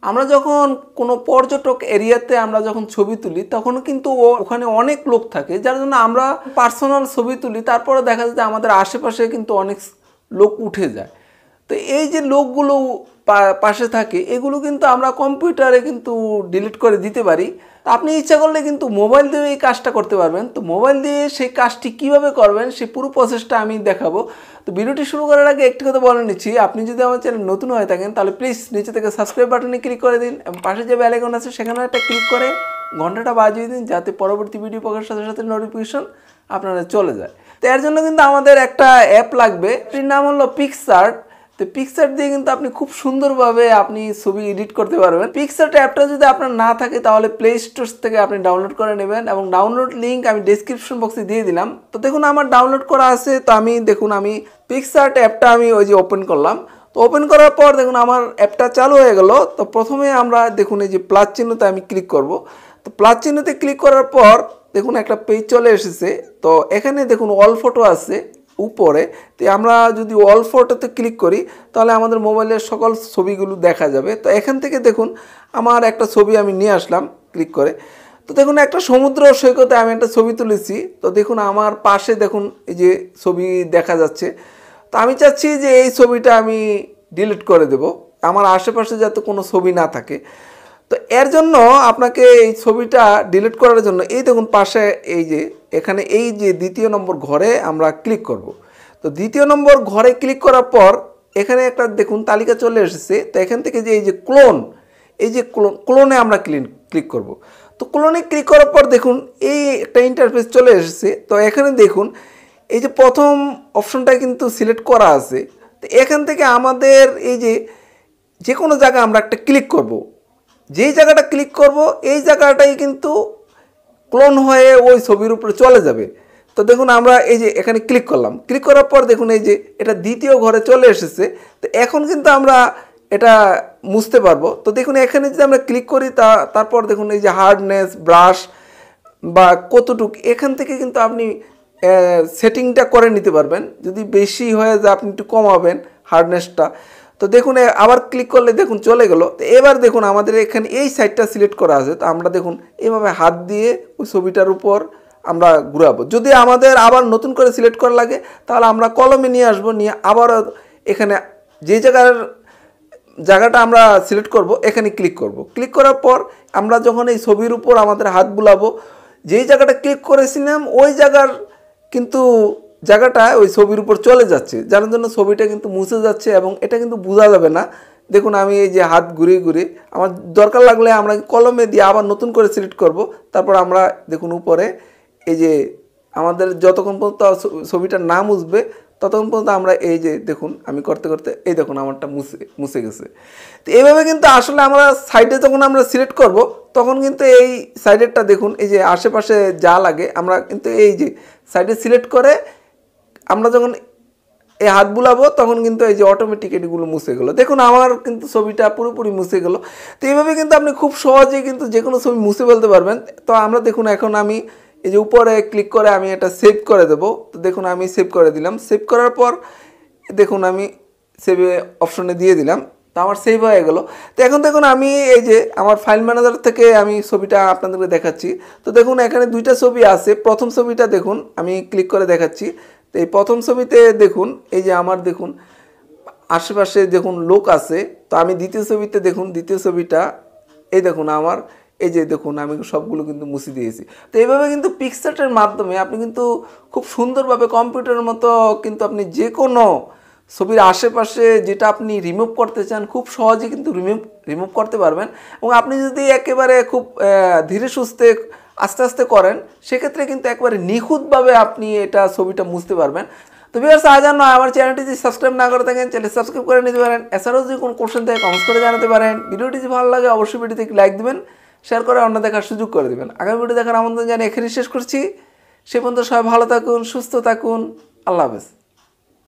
আমরা যখন কোনো পর্যটক এরিয়াতে আমরা যখন ছবি তুলি তখন কিন্তু ওখানে অনেক লোক থাকে, যার জন্য আমরা পার্সোনাল ছবি তুলি, তারপরে দেখা যায় যে আমাদের আশেপাশে কিন্তু অনেক লোক উঠে যায়। তো এই যে লোকগুলো পাশে থাকে এগুলো কিন্তু আমরা কম্পিউটারে কিন্তু ডিলিট করে দিতে পারি। তো আপনি ইচ্ছা করলে কিন্তু মোবাইল দিয়ে এই কাজটা করতে পারবেন। তো মোবাইল দিয়ে সেই কাজটি কিভাবে করবেন সেই পুরো প্রসেসটা আমি দেখাবো। তো ভিডিওটি শুরু করার আগে একটি কথা বলে নিচ্ছি, আপনি যদি আমার চ্যানেল নতুন হয়ে থাকেন তাহলে প্লিজ নিচে থেকে সাবস্ক্রাইব বাটনে ক্লিক করে দিন এবং পাশে যে বেল আইকন আছে সেখানেও একটা ক্লিক করে ঘন্টাটা বাজিয়ে দিন, যাতে পরবর্তী ভিডিও পাওয়ার সাথে সাথে নোটিফিকেশন আপনারা চলে যায়। তো এর জন্য কিন্তু আমাদের একটা অ্যাপ লাগবে, এটির নাম হলো পিকসার্ট। তো পিকসার্ট দিয়ে কিন্তু আপনি খুব সুন্দরভাবে আপনি ছবি এডিট করতে পারবেন। পিকসার্ট অ্যাপটা যদি আপনার না থাকে তাহলে প্লে স্টোর থেকে আপনি ডাউনলোড করে নেবেন এবং ডাউনলোড লিঙ্ক আমি ডেসক্রিপশন বক্সে দিয়ে দিলাম। তো দেখুন আমার ডাউনলোড করা আছে। তো আমি দেখুন আমি পিকসার্ট অ্যাপটা আমি ওই যে ওপেন করলাম। তো ওপেন করার পর দেখুন আমার অ্যাপটা চালু হয়ে গেল। তো প্রথমে আমরা দেখুন এই যে প্লাস চিহ্নতে আমি ক্লিক করব। তো প্লাস চিহ্নতে ক্লিক করার পর দেখুন একটা পেজ চলে এসেছে। তো এখানে দেখুন অল ফটো আছে উপরে। তো আমরা যদি অল ফটোতে ক্লিক করি তাহলে আমাদের মোবাইলের সকল ছবিগুলো দেখা যাবে। তো এখান থেকে দেখুন আমার একটা ছবি আমি নিয়ে আসলাম ক্লিক করে। তো দেখুন একটা সমুদ্র সৈকতে আমি একটা ছবি তুলেছি। তো দেখুন আমার পাশে দেখুন এই যে ছবি দেখা যাচ্ছে। তো আমি চাচ্ছি যে এই ছবিটা আমি ডিলিট করে দেব, আমার আশেপাশে যাতে কোনো ছবি না থাকে। তো এর জন্য আপনাকে এই ছবিটা ডিলিট করার জন্য এই দেখুন পাশে এই যে এখানে এই যে দ্বিতীয় নম্বর ঘরে আমরা ক্লিক করব। তো দ্বিতীয় নম্বর ঘরে ক্লিক করার পর এখানে একটা দেখুন তালিকা চলে এসেছে। তো এখান থেকে যে এই যে ক্লোন, এই যে ক্লোনে আমরা ক্লিক করব। তো ক্লোনে ক্লিক করার পর দেখুন এই একটা ইন্টারফেস চলে এসেছে। তো এখানে দেখুন এই যে প্রথম অপশনটা কিন্তু সিলেক্ট করা আছে। তো এখান থেকে আমাদের এই যে কোনো জায়গায় আমরা একটা ক্লিক করব। যেই জায়গাটা ক্লিক করব এই জায়গাটাই কিন্তু ক্লোন হয়ে ওই ছবির উপরে চলে যাবে। তো দেখুন আমরা এই যে এখানে ক্লিক করলাম, ক্লিক করার পর দেখুন এই যে এটা দ্বিতীয় ঘরে চলে এসেছে। তো এখন কিন্তু আমরা এটা মুছতে পারবো। তো দেখুন এখানে যদি আমরা ক্লিক করি তারপর দেখুন এই যে হার্ডনেস ব্রাশ বা কতটুক এখান থেকে কিন্তু আপনি সেটিংটা করে নিতে পারবেন। যদি বেশি হয়ে যায় আপনি একটু কমাবেন হার্ডনেসটা। তো দেখুন আবার ক্লিক করলে দেখুন চলে গেল। তো এবার দেখুন আমাদের এখানে এই সাইডটা সিলেক্ট করা আছে। তো আমরা দেখুন এইভাবে হাত দিয়ে ওই ছবিটার উপর আমরা ঘুরাবো। যদি আমাদের আবার নতুন করে সিলেক্ট করা লাগে তাহলে আমরা কলমে নিয়ে আসবো, নিয়ে আবার এখানে যে জায়গাটা আমরা সিলেক্ট করব এখানে ক্লিক করব। ক্লিক করার পর আমরা যখন এই ছবির উপর আমাদের হাত বুলাবো, যেই জায়গাটা ক্লিক করেছিলাম ওই জায়গাটা ওই ছবির উপর চলে যাচ্ছে, যার জন্য ছবিটা কিন্তু মুছে যাচ্ছে এবং এটা কিন্তু বোঝা যাবে না। দেখুন আমি এই যে হাত ঘুরিয়ে ঘুরিয়ে আমার দরকার লাগলে আমরা কলমে দিয়ে আবার নতুন করে সিলেক্ট করব। তারপর আমরা দেখুন উপরে এই যে আমাদের যতক্ষণ পর্যন্ত ছবিটা না মুছবে ততক্ষণ পর্যন্ত আমরা এই যে দেখুন আমি করতে করতে এই দেখুন আমারটা মুছে গেছে। তো এইভাবে কিন্তু আসলে আমরা সাইডে যখন আমরা সিলেক্ট করব তখন কিন্তু এই সাইডেরটা দেখুন এই যে আশেপাশে যা লাগে আমরা কিন্তু এই যে সাইডে সিলেক্ট করে আমরা যখন এই হাত বুলাবো তখন কিন্তু এই যে অটোমেটিক এগুলো মুছে গেলো। দেখুন আমার কিন্তু ছবিটা পুরোপুরি মুছে গেলো। তো এইভাবে কিন্তু আপনি খুব সহজেই কিন্তু যে কোনো ছবি মুছে ফেলতে পারবেন। তো আমরা দেখুন এখন আমি এই যে উপরে ক্লিক করে আমি এটা সেভ করে দেব। তো দেখুন আমি সেভ করে দিলাম। সেভ করার পর দেখুন আমি সেভ অপশনে দিয়ে দিলাম। তো আমার সেভ হয়ে গেল। তো এখন দেখুন আমি এই যে আমার ফাইল ম্যানেজার থেকে আমি ছবিটা আপনাদেরকে দেখাচ্ছি। তো দেখুন এখানে দুইটা ছবি আছে। প্রথম ছবিটা দেখুন আমি ক্লিক করে দেখাচ্ছি। তো এই প্রথম ছবিতে দেখুন এই যে আমার দেখুন আশেপাশে দেখুন লোক আছে। তো আমি দ্বিতীয় ছবিতে দেখুন দ্বিতীয় ছবিটা এই দেখুন আমার এই যে দেখুন আমি সবগুলো কিন্তু মুছে দিয়েছি। তো এইভাবে কিন্তু পিকসার্টের মাধ্যমে আপনি কিন্তু খুব সুন্দরভাবে কম্পিউটারের মতো কিন্তু আপনি যে কোনো ছবির আশেপাশে যেটা আপনি রিমুভ করতে চান খুব সহজে কিন্তু রিমুভ করতে পারবেন। এবং আপনি যদি একেবারে খুব ধীরে সুস্থে আস্তে আস্তে করেন সেক্ষেত্রে কিন্তু একবারে নিখুঁতভাবে আপনি এটা ছবিটা মুছতে পারবেন। তো ভিউয়ার্স আজ আর নয়, আমার চ্যানেলটি যদি সাবস্ক্রাইব না করে থাকেন চ্যানেল সাবস্ক্রাইব করে নিতে পারেন। এছাড়াও যদি কোনো কোশ্চেন থাকে কমেন্টস করে জানাতে পারেন। ভিডিওটি যদি ভালো লাগে অবশ্যই ভিডিওতে লাইক দেবেন, শেয়ার করে অন্য দেখার সুযোগ করে দেবেন। আগামী ভিডিও দেখার আমন্ত্রণ জানিয়ে এখানেই শেষ করছি। সে পর্যন্ত সবাই ভালো থাকুন, সুস্থ থাকুন। আল্লাহ হাফেজ।